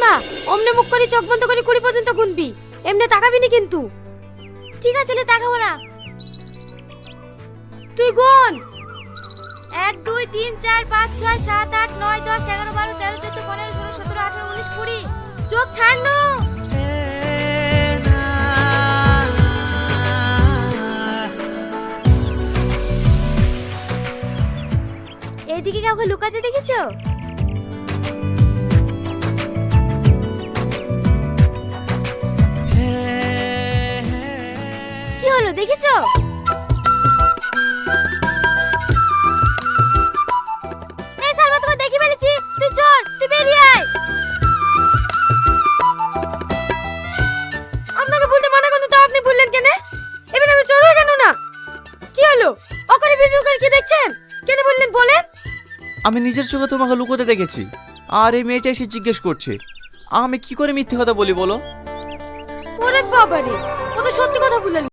মা, অমনে মুখ করে চোখ বন্ধ করে 20 পর্যন্ত গুনবি, এমনি তাকাবি না কিন্তু। ঠিক আছে, তাকাবো না। তুই গুন। 1 2 3 4 5 6 7 8 9 10 11 12 13 14 15 16 17 18 19 20। চোখ ছাড়নো। এইদিকে কাউকে লুকাতে দেখেছো? কি হলো, দেখেছো? এই সালমা, তোকে দেখি ফেলেছি, তুই চোর, তুই বেরিয়ে আয়। আপনাকে বলতে মানা করতে তো আপনি বললেন কেন? এবার আমি চোর হয়ে কেন না? কি হলো, ওখানে ভিডিও করে কি দেখছেন? কেন বললেন বলেন? আমি নিজের চোখে তোমাকে লুকোতে দেখেছি, আর এই মেয়েটা এসে জিজ্ঞেস করছে আমি কি করে মিথ্যে কথা বলি বলো? ওরে বাবারে, ও তো সত্যি কথা বললেন।